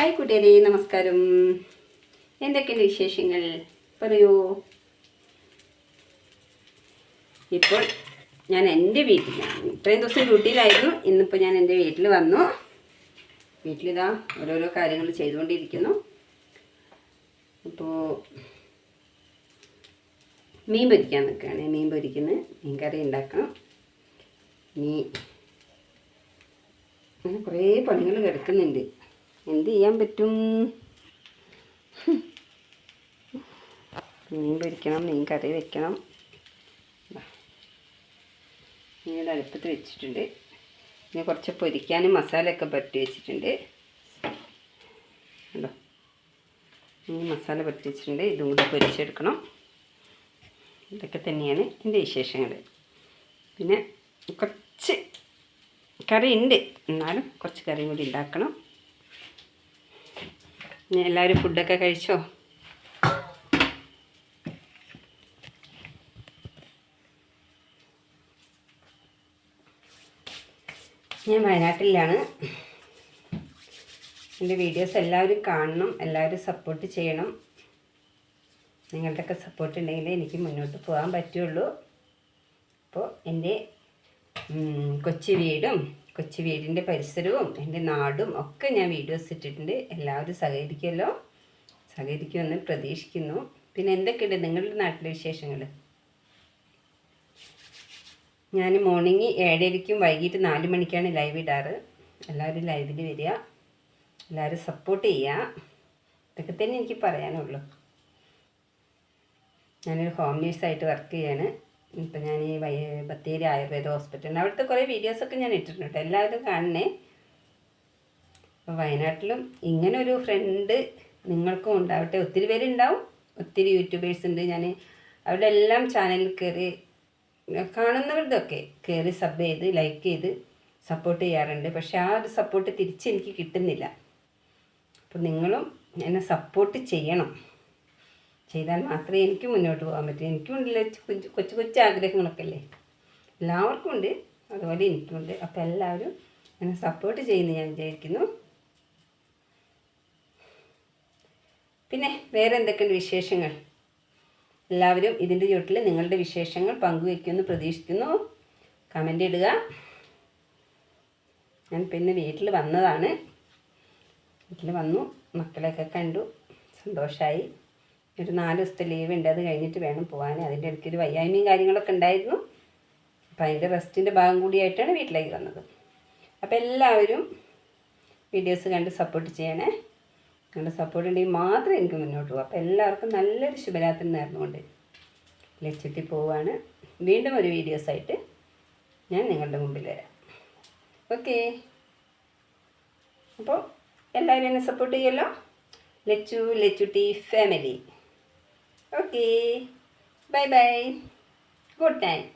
Hi കൂട്ടുകാരെ, നമസ്കാരം. എന്തൊക്കെയുണ്ട് വിശേഷങ്ങൾ? പറയൂ. ഇപ്പോൾ ഞാൻ എൻ്റെ വീട്ടിലാണ്. ഇത്രയും ദിവസം ഡ്യൂട്ടിയിലായിരുന്നു. ഇന്നിപ്പോൾ ഞാൻ എൻ്റെ വീട്ടിൽ വന്നു. വീട്ടിലിതാ ഓരോരോ കാര്യങ്ങൾ ചെയ്തുകൊണ്ടിരിക്കുന്നു. അപ്പോൾ മീൻ പൊരിക്കാൻ നിൽക്കുകയാണ്. മീൻ പൊരിക്കുന്നത്, മീൻ കറി ഉണ്ടാക്കണം. ഇനി അങ്ങനെ കുറേ പണികൾ കിടക്കുന്നുണ്ട്. എന്ത് ചെയ്യാൻ പറ്റും? മീൻ പൊരിക്കണം, മീൻ കറി വെക്കണം. മീൻ അടുപ്പത്ത് വെച്ചിട്ടുണ്ട്. ഇനി കുറച്ച് പൊരിക്കാനും മസാലയൊക്കെ പുരട്ടി വെച്ചിട്ടുണ്ട്. കണ്ടോ, മീൻ മസാല പുരട്ടി വെച്ചിട്ടുണ്ട്. ഇതും കൂടി പൊരിച്ചെടുക്കണം. ഇതൊക്കെ തന്നെയാണ് എൻ്റെ വിശേഷങ്ങൾ. പിന്നെ കുറച്ച് കറി ഉണ്ട്, എന്നാലും കുറച്ച് കറിയും കൂടി ഉണ്ടാക്കണം. എല്ലാവരും ഫുഡൊക്കെ കഴിച്ചോ? ഞാൻ വയനാട്ടിലാണ്. എൻ്റെ വീഡിയോസ് എല്ലാവരും കാണണം, എല്ലാവരും സപ്പോർട്ട് ചെയ്യണം. നിങ്ങളുടെയൊക്കെ സപ്പോർട്ട് ഉണ്ടെങ്കിലേ എനിക്ക് മുന്നോട്ട് പോകാൻ പറ്റുള്ളൂ. അപ്പോൾ എൻ്റെ കൊച്ചു വീടും കൊച്ചു വീടിൻ്റെ പരിസരവും എൻ്റെ നാടും ഒക്കെ ഞാൻ വീഡിയോസ് ഇട്ടിട്ടുണ്ട്. എല്ലാവരും സഹകരിക്കുമെന്ന് പ്രതീക്ഷിക്കുന്നു. പിന്നെ എന്തൊക്കെയുണ്ട് നിങ്ങളുടെ നാട്ടിലെ വിശേഷങ്ങൾ? ഞാൻ മോർണിംഗ് 7:30 വൈകിട്ട് 4 മണിക്കാണ് ലൈവ് ഇടാറ്. എല്ലാവരും ലൈവിൽ വരിക, എല്ലാവരും സപ്പോർട്ട് ചെയ്യുക. ഇതൊക്കെ തന്നെ എനിക്ക് പറയാനുള്ളൂ. ഞാനൊരു ഹോം നേഴ്സായിട്ട് വർക്ക് ചെയ്യാണ്. ഇപ്പം ഞാൻ ഈ ബത്തേരി ആയുർവേദ ഹോസ്പിറ്റലിൽ അവിടുത്തെ കുറേ വീഡിയോസൊക്കെ ഞാൻ ഇട്ടിട്ടുണ്ട്. എല്ലാവരും കാണണേ. അപ്പോൾ വയനാട്ടിലും ഇങ്ങനൊരു ഫ്രണ്ട് നിങ്ങൾക്കും ഉണ്ടാവട്ടെ. ഒത്തിരി പേരുണ്ടാവും, ഒത്തിരി യൂട്യൂബേഴ്സ് ഉണ്ട്. ഞാൻ അവരുടെ എല്ലാം ചാനലിൽ കയറി കാണുന്നവരുടെയൊക്കെ കയറി സബ് ചെയ്ത് ലൈക്ക് ചെയ്ത് സപ്പോർട്ട് ചെയ്യാറുണ്ട്. പക്ഷെ ആ ഒരു സപ്പോർട്ട് തിരിച്ച് എനിക്ക് കിട്ടുന്നില്ല. അപ്പോൾ നിങ്ങളും എന്നെ സപ്പോർട്ട് ചെയ്യണം. ചെയ്താൽ മാത്രമേ എനിക്ക് മുന്നോട്ട് പോകാൻ പറ്റൂ. എനിക്കുണ്ടല്ലോ കൊച്ചു കൊച്ചു ആഗ്രഹങ്ങളൊക്കെ അല്ലേ, എല്ലാവർക്കും ഉണ്ട്, അതുപോലെ എനിക്കുണ്ട്. അപ്പോൾ എല്ലാവരും എന്നെ സപ്പോർട്ട് ചെയ്യുമെന്ന് ഞാൻ വിചാരിക്കുന്നു. പിന്നെ വേറെ എന്തൊക്കെയുണ്ട് വിശേഷങ്ങൾ? എല്ലാവരും ഇതിൻ്റെ ചുവട്ടിൽ നിങ്ങളുടെ വിശേഷങ്ങൾ പങ്കുവയ്ക്കുമെന്ന് പ്രതീക്ഷിക്കുന്നു. കമൻ്റ് ഇടുക. ഞാൻ പിന്നെ വീട്ടിൽ വന്നതാണ്. വീട്ടിൽ വന്നു, മക്കളെയൊക്കെ കണ്ടു, സന്തോഷമായി. ഒരു 4 ദിവസത്തെ ലീവ് ഉണ്ട്, അത് കഴിഞ്ഞിട്ട് വേണം പോകാൻ. അതിൻ്റെ ഇടയ്ക്കൊരു വയ്യായ്മയും കാര്യങ്ങളൊക്കെ ഉണ്ടായിരുന്നു. അപ്പോൾ അതിൻ്റെ റെസ്റ്റിൻ്റെ ഭാഗം കൂടിയായിട്ടാണ് വീട്ടിലേക്ക് വന്നത്. അപ്പോൾ എല്ലാവരും വീഡിയോസ് കണ്ട് സപ്പോർട്ട് ചെയ്യണേ. നിങ്ങളുടെ സപ്പോർട്ട് ഉണ്ടെങ്കിൽ മാത്രമേ എനിക്ക് മുന്നോട്ട് പോകാം. അപ്പോൾ എല്ലാവർക്കും നല്ലൊരു ശുഭരാത്രി നേർന്നുകൊണ്ട് ലച്ചുട്ടി പോവുകയാണ്. വീണ്ടും ഒരു വീഡിയോസായിട്ട് ഞാൻ നിങ്ങളുടെ മുമ്പിൽ വരാം. ഓക്കേ, അപ്പോൾ എല്ലാവരും എന്നെ സപ്പോർട്ട് ചെയ്യുമല്ലോ. Lachutty family. Okay, bye bye. Good night.